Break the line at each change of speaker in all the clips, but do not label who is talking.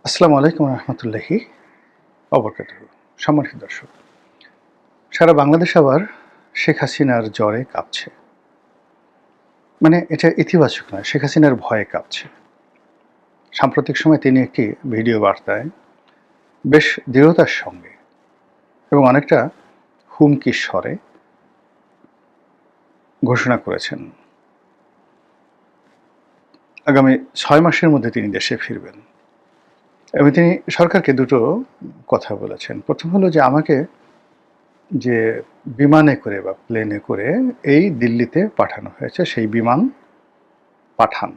আসসালামু আলাইকুম রহমতুল্লাহি অবরকাতুহু। সম্মানিত দর্শক, সারা বাংলাদেশ আবার শেখ হাসিনার জ্বরে কাঁপছে। মানে এটা ইতিবাচক নয়, শেখ হাসিনার ভয়ে কাঁপছে। সাম্প্রতিক সময়ে তিনি একটি ভিডিও বার্তায় বেশ দৃঢ়তার সঙ্গে এবং অনেকটা হুমকির স্বরে ঘোষণা করেছেন আগামী ৬ মাসের মধ্যে তিনি দেশে ফিরবেন। এবং তিনি সরকারকে দুটো কথা বলেছেন। প্রথম হলো যে আমাকে যে বিমানে করে বা প্লেনে করে এই দিল্লিতে পাঠানো হয়েছে সেই বিমান পাঠান।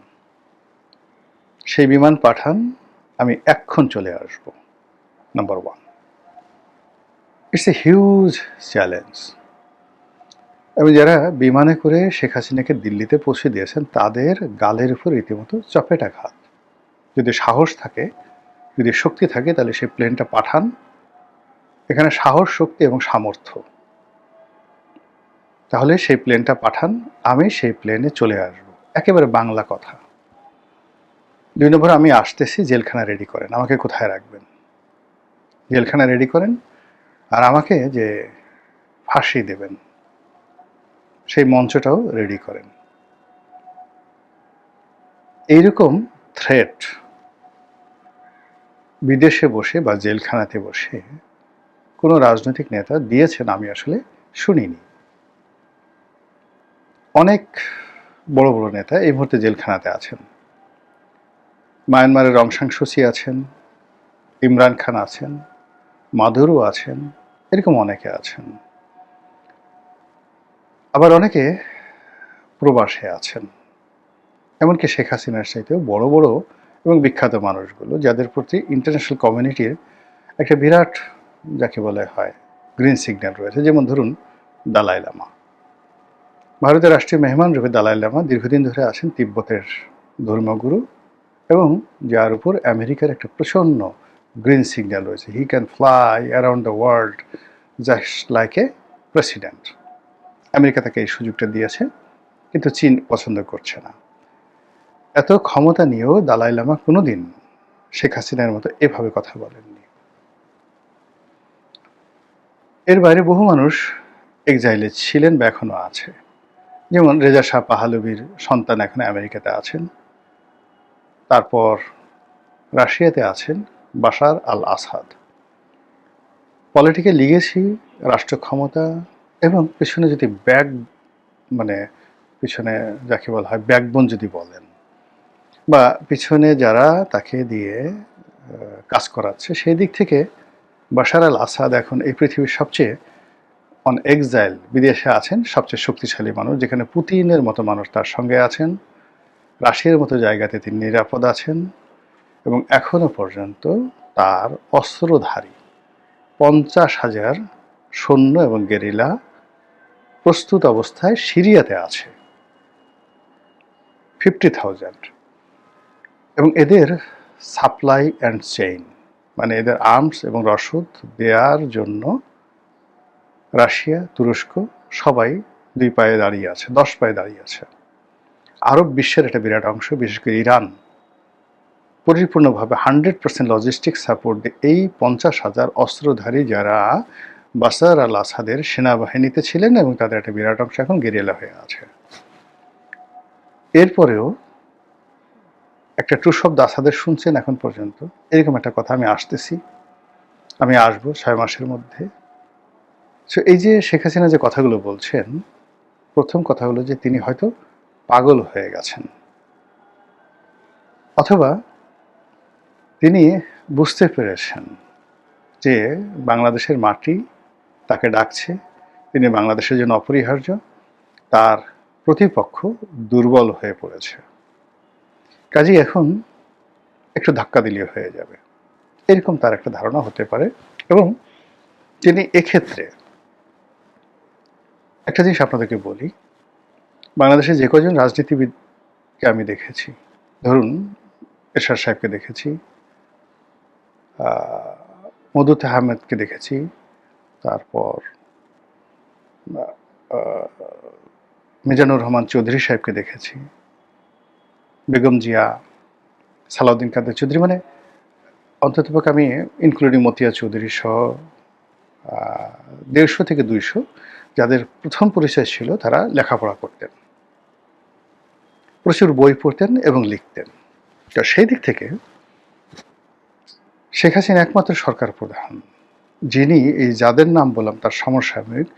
সেই বিমান পাঠান, আমি এক্ষণ চলে আসব। Number 1। It's a huge challenge. এবং যারা বিমানে করে শেখ হাসিনাকে দিল্লিতে পৌঁছে দিয়েছেন তাদের গালের উপর রীতিমতো চপেটাঘাত। যদি সাহস থাকে, যদি শক্তি থাকে, তাহলে সেই প্লেনটা পাঠান। এখানে সাহস, শক্তি এবং সামর্থ্য। তাহলে সেই প্লেনটা পাঠান, আমি সেই প্লেনে চলে আসব। একেবারে বাংলা কথা। ২ নম্বর, আমি আসতেছি, জেলখানা রেডি করেন। আমাকে কোথায় রাখবেন? জেলখানা রেডি করেন, আর আমাকে যে ফাঁসি দেবেন সেই মঞ্চটাও রেডি করেন। এইরকম থ্রেট বিদেশে বসে বা জেলখানাতে বসে কোনো রাজনৈতিক নেতা দিয়েছেন আমি আসলে শুনিনি। অনেক বড় বড় নেতা এই মুহূর্তে জেলখানাতে আছেন। মায়ানমারের অং সান সু চি আছেন, ইমরান খান আছেন, মাদুরো আছেন, এরকম অনেকে আছেন। আবার অনেকে প্রবাসে আছেন। এমনকি শেখ হাসিনার চাইতেও বড় বড় এবং বিখ্যাত মানুষগুলো, যাদের প্রতি ইন্টারন্যাশনাল কমিউনিটির একটা বিরাট, যাকে বলা হয়, গ্রিন সিগন্যাল রয়েছে। যেমন ধরুন দালাই লামা। ভারতের রাষ্ট্রীয় মেহমান রূপে দালাই লামা দীর্ঘদিন ধরে আছেন তিব্বতের ধর্মগুরু, এবং যার উপর আমেরিকার একটা প্রচণ্ড গ্রিন সিগন্যাল রয়েছে। He can fly around the world just like a president. America তাকে এই সুযোগটা দিয়েছে, কিন্তু চীন পছন্দ করছে না। এত ক্ষমতা নিয়েও দালাই লামা কোনোদিন শেখ হাসিনার মতো এভাবে কথা বলেননি। এর বাইরে বহু মানুষ এক্সাইলে ছিলেন বা এখনো আছে। যেমন রেজা শাহ পাহলভীর সন্তান এখন আমেরিকাতে আছেন। তারপর রাশিয়াতে আছেন বাশার আল আসাদ। পলিটিক্যাল লিগেসি, রাষ্ট্র ক্ষমতা এবং পেছনে যদি মানে পিছনে যাকে বলা হয় ব্যাকবোন যদি বলেন, বা পিছনে যারা তাকে দিয়ে কাজ করাচ্ছে, সেই দিক থেকে বাশার আল আসাদ এখন এই পৃথিবীর সবচেয়ে অন এক্সাইল, বিদেশে আছেন সবচেয়ে শক্তিশালী মানুষ, যেখানে পুতিনের মতো মানুষ তার সঙ্গে আছেন। রাশিয়ার মতো জায়গাতে তিনি নিরাপদ আছেন, এবং এখনো পর্যন্ত তার অস্ত্রধারী 50,000 সৈন্য এবং গেরিলা প্রস্তুত অবস্থায় সিরিয়াতে আছে। 50,000। এবং এদের সাপ্লাই অ্যান্ড চেইন, মানে এদের আর্মস এবং রসদ দেওয়ার জন্য রাশিয়া, তুরস্ক সবাই 2 পায়ে দাঁড়িয়ে আছে, 10 পায়ে দাঁড়িয়ে আছে। আরব বিশ্বের একটা বিরাট অংশ, বিশেষ করে ইরান, পরিপূর্ণভাবে 100% লজিস্টিক সাপোর্ট দিয়ে এই 50,000 অস্ত্রধারী যারা বাশার আল আসাদের সেনাবাহিনীতে ছিলেন, এবং তাদের একটা বিরাট অংশ এখন গেরিলা হয়ে আছে। এরপরেও একটা ট্রু শব্দ আসাদের শুনছেন এখন পর্যন্ত? এরকম একটা কথা, আমি আসতেছি, আমি আসবো 6 মাসের মধ্যে। সো এই যে শেখ হাসিনা যে কথাগুলো বলছেন, প্রথম কথা হলো যে তিনি হয়তো পাগল হয়ে গেছেন, অথবা তিনি বুঝতে পেরেছেন যে বাংলাদেশের মাটি তাকে ডাকছে, তিনি বাংলাদেশের জন্য অপরিহার্য, তার প্রতিপক্ষ দুর্বল হয়ে পড়েছে, কাজেই এখন একটু ধাক্কা দিলে হয়ে যাবে, এরকম তার একটা ধারণা হতে পারে। এবং তিনি এক্ষেত্রে একটা জিনিস আপনাদেরকে বলি, বাংলাদেশে যে কজন রাজনীতিবিদকে আমি দেখেছি, ধরুন এরশাদ সাহেবকে দেখেছি, মদুত আহমেদকে দেখেছি, তারপর মিজানুর রহমান চৌধুরী সাহেবকে দেখেছি, বেগম জিয়া, সালাউদ্দিন কাদের চৌধুরী, মানে অন্ততপক্ষে আমি ইনক্লুডিং মতিয়া চৌধুরী সহ 150 থেকে 200 যাদের প্রথম পরিচয় ছিল তারা লেখাপড়া করতেন, প্রচুর বই পড়তেন এবং লিখতেন। তো সেই দিক থেকে শেখ হাসিনা একমাত্র সরকার প্রধান যিনি এই যাদের নাম বললাম তার সমসাময়িক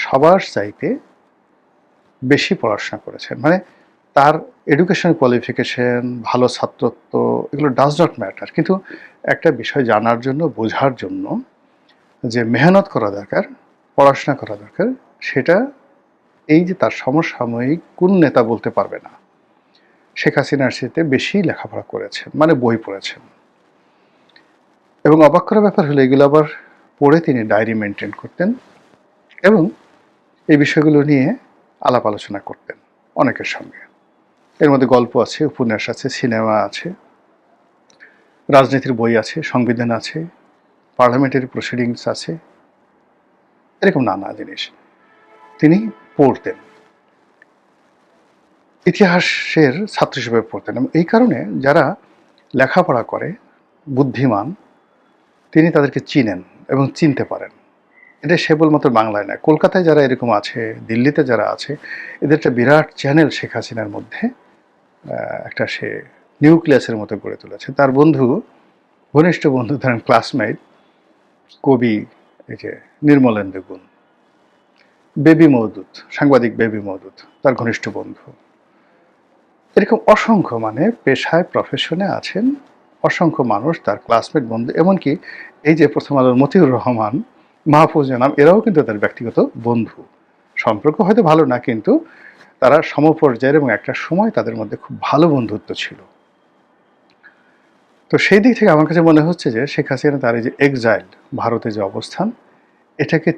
সবার চাইতে বেশি পড়াশোনা করেছেন। মানে তার এডুকেশন কোয়ালিফিকেশন, ভালো ছাত্রত্ব, এগুলো ডাজ নট ম্যাটার, কিন্তু একটা বিষয় জানার জন্য, বোঝার জন্য যে মেহনত করা দরকার, পড়াশোনা করা দরকার, সেটা এই যে তার সমসাময়িক কোন নেতা বলতে পারবে না। শেখ হাসিনার সাথে বেশি লেখাপড়া করেছেন, মানে বই পড়েছেন। এবং অবাক করার ব্যাপার হলো এগুলো আবার পড়ে তিনি ডায়েরি মেনটেন করতেন এবং এই বিষয়গুলো নিয়ে আলাপ আলোচনা করতেন অনেকের সঙ্গে। এর মধ্যে গল্প আছে, উপন্যাস আছে, সিনেমা আছে, রাজনীতির বই আছে, সংবিধান আছে, পার্লামেন্টারি প্রসিডিংস আছে, এরকম নানা জিনিস তিনি পড়তেন, ইতিহাসের ছাত্র হিসেবে পড়তেন। এবং এই কারণে যারা লেখাপড়া করে, বুদ্ধিমান, তিনি তাদেরকে চিনেন এবং চিনতে পারেন। এটা কেবলমাত্র বাংলায় নয়, কলকাতায় যারা এরকম আছে, দিল্লিতে যারা আছে, এদের একটা বিরাট চ্যানেল শেখ হাসিনার মধ্যে একটা সে নিউক্লিয়াসের মতো গড়ে তুলেছে। তার বন্ধু, ঘনিষ্ঠ বন্ধু, ধরেন ক্লাসমেট কবি এই যে নির্মলেন্দু গুণ, বেবি মওদুদ, সাংবাদিক বেবি মওদুদ তার ঘনিষ্ঠ বন্ধু। এরকম অসংখ্য, মানে পেশায় প্রফেশনে আছেন অসংখ্য মানুষ তার ক্লাসমেট বন্ধু। এমনকি এই যে প্রথম আলোর মতিউর রহমান, মাহফুজ জানাম, এরাও কিন্তু তার ব্যক্তিগত বন্ধু। সম্পর্ক হয়তো ভালো না, কিন্তু তারা সমপর্যায়ের এবং একটা সময় তাদের মধ্যে খুব ভালো বন্ধুত্ব ছিল। তো সেই দিক থেকে আমার কাছে মনে হচ্ছে যে শেখ হাসিনা তার এই যে এক্সাইল, ভারতে যে অবস্থান, এটাকে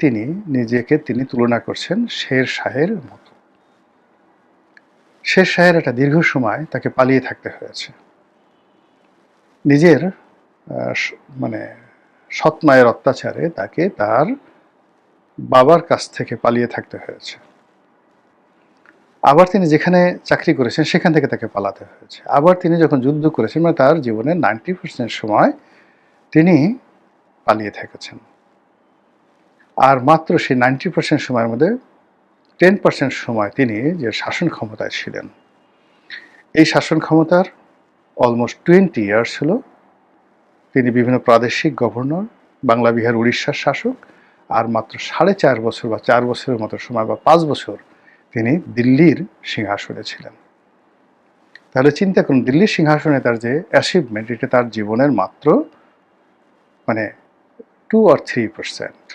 নিজেকে তিনি তুলনা করছেন শের শাহের মতো। শের শাহের একটা দীর্ঘ সময় তাকে পালিয়ে থাকতে হয়েছে, নিজের মানে সৎ মায়ের অত্যাচারে তাকে তার বাবার কাছ থেকে পালিয়ে থাকতে হয়েছে। আবার তিনি যেখানে চাকরি করেছেন সেখান থেকে তাকে পালাতে হয়েছে। আবার তিনি যখন যুদ্ধ করেছেন, মানে তার জীবনের 90% সময় তিনি পালিয়ে থেকেছেন। আর মাত্র সেই 90% সময়ের মধ্যে 10% সময় তিনি যে শাসন ক্ষমতায় ছিলেন, এই শাসন ক্ষমতার অলমোস্ট 20 ইয়ার্স হলো তিনি বিভিন্ন প্রাদেশিক গভর্নর, বাংলা, বিহার, উড়িষ্যার শাসক, আর মাত্র 4.5 বছর বা 4 বছরের মতো সময় বা 5 বছর তিনি দিল্লির সিংহাসনে ছিলেন। তাহলে চিন্তা করুন, দিল্লির সিংহাসনে তার যে অ্যাচিভমেন্ট, এটা তার জীবনের মাত্র মানে 2 or 3%।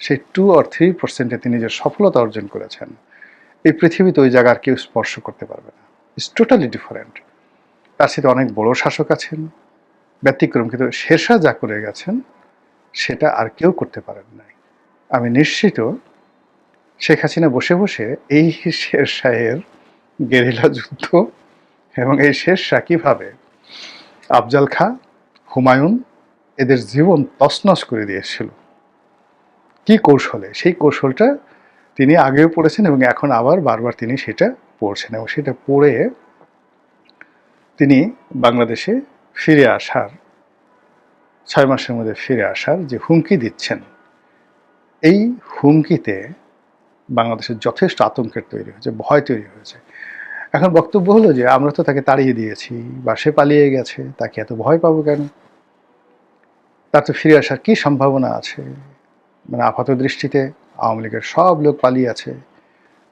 সেই 2 or 3%-এ তিনি যে সফলতা অর্জন করেছেন, এই পৃথিবীতে ওই জায়গার কেউ স্পর্শ করতে পারবে না। It's totally different. তার সাথে অনেক বড় শাসক আছেন, ব্যতিক্রম, কিন্তু শেরশাহ যা করে গেছেন সেটা আর কেউ করতে পারেন নাই। আমি নিশ্চিত শেখ হাসিনা বসে বসে এই শেরশাহের গেরিলা যুদ্ধ এবং এই শেরশাহ কীভাবে আফজাল খাঁ, হুমায়ুন, এদের জীবন তছনছ করে দিয়েছিল, কি কৌশলে, সেই কৌশলটা তিনি আগেও পড়েছেন এবং এখন আবার বারবার তিনি সেটা পড়ছেন। এবং সেটা পড়ে তিনি বাংলাদেশে ফিরে আসার, 6 মাসের মধ্যে ফিরে আসার যে হুমকি দিচ্ছেন, এই হুমকিতে বাংলাদেশের যথেষ্ট আতঙ্কের তৈরি হয়েছে, ভয় তৈরি হয়েছে। এখন বক্তব্য হলো যে আমরা তো তাকে তাড়িয়ে দিয়েছি বা সে পালিয়ে গেছে, তাকে এত ভয় পাবো কেন? তার তো ফিরে আসার কী সম্ভাবনা আছে? মানে আপাত দৃষ্টিতে আওয়ামী লীগের সব লোক পালিয়ে আছে,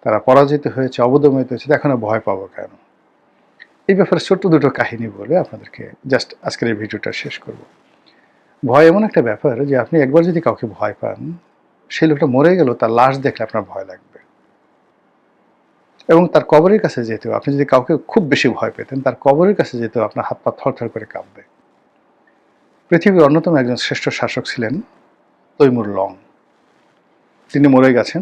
তারা পরাজিত হয়েছে, অবদমিত হয়েছে, এখনো ভয় পাবো কেন? এই ব্যাপারে ছোট্ট দুটো কাহিনী বলে আপনাদেরকে জাস্ট আজকের এই ভিডিওটা শেষ করব। ভয় এমন একটা ব্যাপার যে আপনি একবার যদি কাউকে ভয় পান, সেই লোকটা মরে গেল, তার লাশ দেখলে আপনার ভয় লাগবে। এবং তার কবরের কাছে যেতেও, আপনি যদি কাউকে খুব বেশি ভয় পেতেন, তার কবরের কাছে যেতেও আপনার হাত পা থরথর করে কাঁপবে। পৃথিবীর অন্যতম একজন শ্রেষ্ঠ শাসক ছিলেন তৈমুর লং। তিনি মরে গেছেন।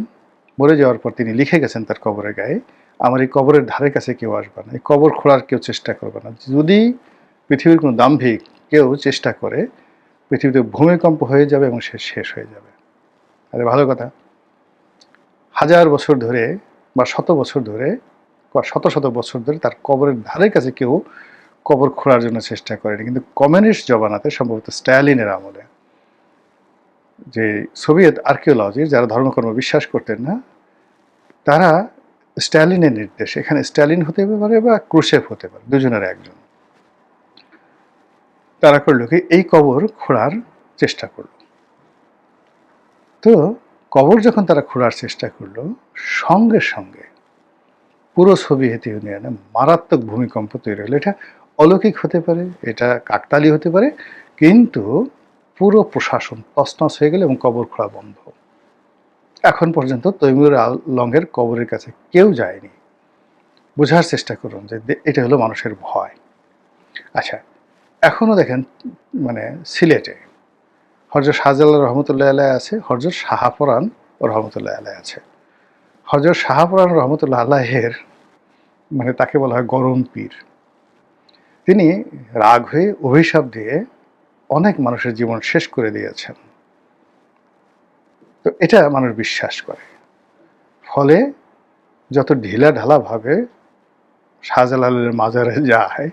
মরে যাওয়ার পর তিনি লিখে গেছেন তার কবরের গায়ে, আমার এই কবরের ধারে কাছে কেউ আসবে না, এই কবর খোঁড়ার কেউ চেষ্টা করবে না। যদি পৃথিবীর কোনো দাম্ভিক কেউ চেষ্টা করে, পৃথিবীতে ভূমিকম্প হয়ে যাবে এবং সে শেষ হয়ে যাবে। আরে ভালো কথা, 1000 বছর ধরে বা 100 বছর ধরে বা শত শত বছর ধরে তার কবরের ধারে কাছে কেউ কবর খোঁড়ার জন্য চেষ্টা করেনি, কিন্তু কমিউনিস্ট জমানাতে সম্ভবত স্ট্যালিনের আমলে যে সোভিয়েত আর্কিওলজির যারা ধর্মকর্ম বিশ্বাস করতেন না, তারা স্ট্যালিনের নির্দেশে, এখানে স্ট্যালিন হতে পারে বা ক্রুশেভ হতে পারে, দুজনের একজন, তারা করলো কি এই কবর খোঁড়ার চেষ্টা করলো। তো কবর যখন তারা খোঁড়ার চেষ্টা করলো, সঙ্গে সঙ্গে পুরো সোভিয়েত ইউনিয়নে মারাত্মক ভূমিকম্প তৈরি হলো। এটা অলৌকিক হতে পারে, এটা কাকতালি হতে পারে, কিন্তু পুরো প্রশাসন তছনছ হয়ে গেল এবং কবর খোঁড়া বন্ধ। এখন পর্যন্ত তৈমুর আলমের কবরের কাছে কেউ যায়নি। বোঝার চেষ্টা করুন যে এটা হলো মানুষের ভয়। আচ্ছা, এখনও দেখেন মানে সিলেটে হযরত শাহজালাল রহমতুল্লাহ আলাইহি আছে, হযরত শাহপরান রহমতুল্লাহ আলাইহি আছে। হযরত শাহপরান রহমতুল্লাহ আলাইহির মানে তাকে বলা হয় গরম পীর। তিনি রাগ হয়ে অভিশাপ দিয়ে অনেক মানুষের জীবন শেষ করে দিয়েছেন। তো এটা মানুষ বিশ্বাস করে, ফলে যত ঢিলা ঢালাভাবে শাহজালালের মাজারে যায়,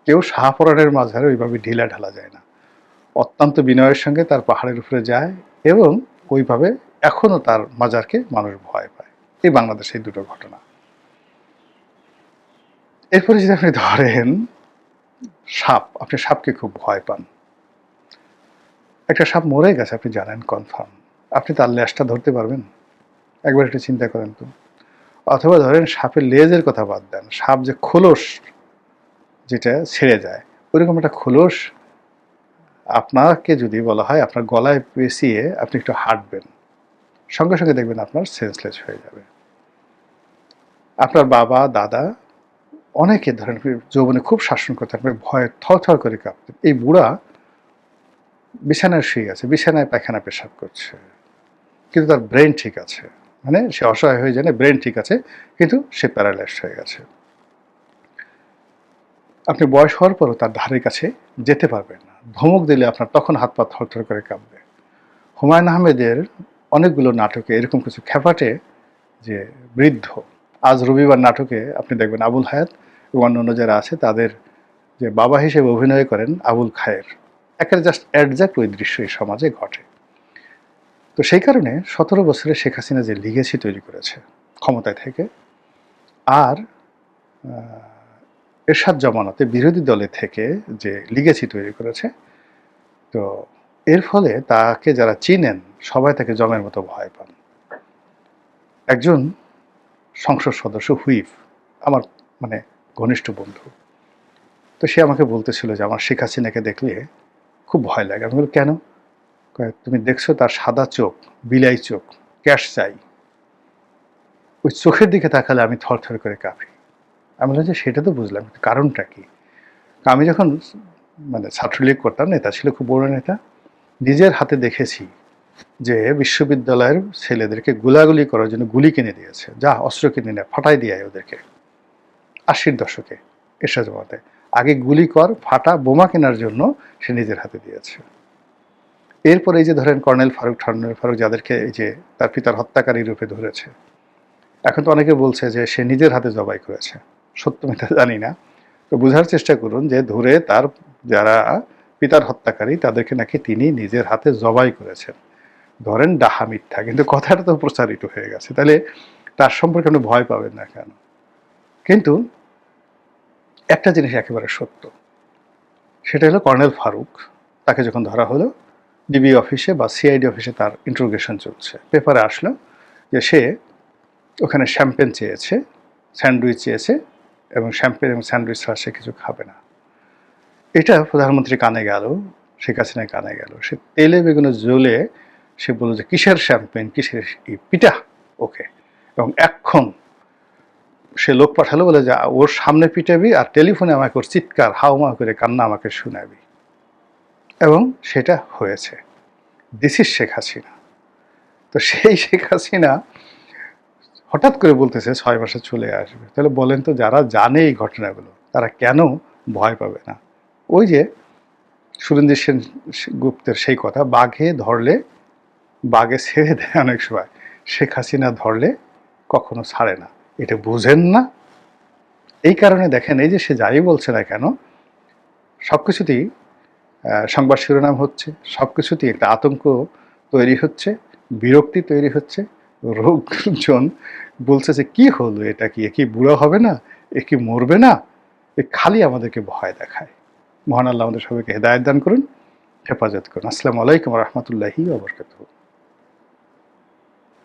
কেউ শাহপরানের মাজারে ওইভাবে ঢিলা ঢালা যায় না। অত্যন্ত বিনয়ের সঙ্গে তার পাহাড়ের উপরে যায় এবং ওইভাবে এখনও তার মাজারকে মানুষ ভয় পায়। এই বাংলাদেশে দুটো ঘটনা। এরপরে যদি আপনি ধরেন সাপ, আপনি সাপকে খুব ভয় পান, একটা সাপ মরে গেছে আপনি জানেন কনফার্ম, আপনি তার লেজটা ধরতে পারবেন? একবার একটু চিন্তা করেন তো। অথবা ধরেন সাপের লেজের কথা বাদ দেন, সাপ যে খোলস যেটা ছেড়ে যায়, ওইরকম একটা খোলস আপনাকে যদি বলা হয় আপনার গলায় পেঁচিয়ে আপনি একটু হাঁটবেন, সঙ্গে সঙ্গে দেখবেন আপনার সেন্সলেস হয়ে যাবে। আপনার বাবা দাদা অনেকে ধরেন যৌবনে খুব শাসন করতেন, আপনি ভয়ে থরথর করে কাঁপতেন। এই বুড়া বিছানায় শুয়ে আছে, বিছানায় পায়খানা পেশাব করছে, কিন্তু তার ব্রেন ঠিক আছে, মানে সে অসহায় হয়ে যায় না, ব্রেন ঠিক আছে, কিন্তু সে প্যারালাইজড হয়ে গেছে। আপনি বয়স হওয়ার পরও তার ধারের কাছে যেতে পারবেন না, ধমক দিলে আপনার তখন হাত পা থরথর করে কাঁপবে। হুমায়ুন আহমেদের অনেকগুলো নাটকে এরকম কিছু খ্যাপাটে যে বৃদ্ধ, আজ রবিবার নাটকে আপনি দেখবেন আবুল হায়াত এবং অন্যান্য যারা আছে তাদের যে বাবা হিসেবে অভিনয় করেন আবুল খায়ের, একের জাস্ট অ্যাডজাক্ট ওই দৃশ্য এই সমাজে ঘটে। তো সেই কারণে 17 বছরে শেখ হাসিনা যে লিগেসি তৈরি করেছে ক্ষমতায় থেকে, আর এরশাদ জমানাতে বিরোধী দলে থেকে যে লিগেসি তৈরি করেছে, তো এর ফলে তাকে যারা চিনেন সবাই তাকে জমের মতো ভয় পান। একজন সংসদ সদস্য হুইপ, আমার মানে ঘনিষ্ঠ বন্ধু, তো সে আমাকে বলতেছিল যে আমার শেখ হাসিনাকে দেখলে খুব ভয় লাগে। আমি বলি কেন? তুমি দেখছো তার সাদা চোখ, বিলাই চোখ, ক্যাশ চাই, ওই চোখের দিকে তাকালে আমি থরথর করে কাঁপি। আমি বললাম যে সেটা তো বুঝলাম, কারণটা কি? আমি যখন মানে ছাত্রলীগ করতাম, নেতা ছিল খুব বড় নেতা, নিজের হাতে দেখেছি যে বিশ্ববিদ্যালয়ের ছেলেদেরকে গোলাগুলি করার জন্য গুলি কিনে দিয়েছে, যা অস্ত্র কিনে নেয় ফাটাই দিয়ে ওদেরকে। 80-র দশকে এরশাদ জমাতে আগে গুলি কর ফাটা, বোমা কেনার জন্য সে নিজের হাতে দিয়েছে। এরপরে এই যে ধরেন কর্নেল ফারুক যাদেরকে এই যে তার পিতার হত্যাকারী রূপে ধরেছে, এখন তো অনেকে বলছে যে সে নিজের হাতে জবাই করেছে, সত্য মিথ্যা জানি না। তো বোঝার চেষ্টা করুন যে ধরে তার যারা পিতার হত্যাকারী তাদেরকে নাকি তিনি নিজের হাতে জবাই করেছেন। ধরেন ডাহা মিথ্যা, কিন্তু কথাটা তো প্রচারিত হয়ে গেছে, তাহলে তার সম্পর্কে আপনি ভয় পাবেন না কেন? কিন্তু একটা জিনিস একেবারে সত্য, সেটা হলো কর্নেল ফারুক, তাকে যখন ধরা হলো ডিবি অফিসে বা সিআইডি অফিসে তার ইন্ট্রোগেশন চলছে, পেপারে আসলো যে সে ওখানে শ্যাম্পেন চেয়েছে, স্যান্ডউইচ চেয়েছে, এবং শ্যাম্পেন এবং স্যান্ডউইচ ছাড়া সে কিছু খাবে না। এটা প্রধানমন্ত্রী কানে গেল, শেখ হাসিনার কানে গেল, সে তেলে বেগুনে জ্বলে সে বলল যে কিসের শ্যাম্পেন, কিসের পিঠা ওকে, এবং এখন সে লোক পাঠালো বলে যে ওর সামনে পিটাবি আর টেলিফোনে আমাকে ওর চিৎকার হাউমা করে কান্না আমাকে শোনাবি, এবং সেটা হয়েছে। This is Sheikh Hasina. তো সেই শেখ হাসিনা হঠাৎ করে বলতেছে 6 মাসে চলে আসবে, তাহলে বলেন তো যারা জানে এই ঘটনাগুলো তারা কেন ভয় পাবে না? ওই যে সুরেন্দ্র সেন গুপ্তের সেই কথা, বাঘে ধরলে বাঘে ছেড়ে দেয় অনেক সময়, শেখ হাসিনা ধরলে কখনো ছাড়ে না। এটা বুঝেন না? এই কারণে দেখেন, এই যে সে যাই বলছে না কেন, সব কিছুতেই সংবাদ শিরোনাম হচ্ছে, সব কিছুতেই একটা আতঙ্ক তৈরি হচ্ছে, বিরক্তি তৈরি হচ্ছে। লোকজন বলছে যে কি হলো, এটা কি, এ কি বুড়ো হবে না, এ কি মরবে না, এ খালি আমাদেরকে ভয় দেখায়। মহান আল্লাহ আমাদের সবাইকে হেদায়েত দান করুন, হেফাজত করুন। আসসালামু আলাইকুম ওয়া রাহমাতুল্লাহি ওয়া বারাকাতুহু।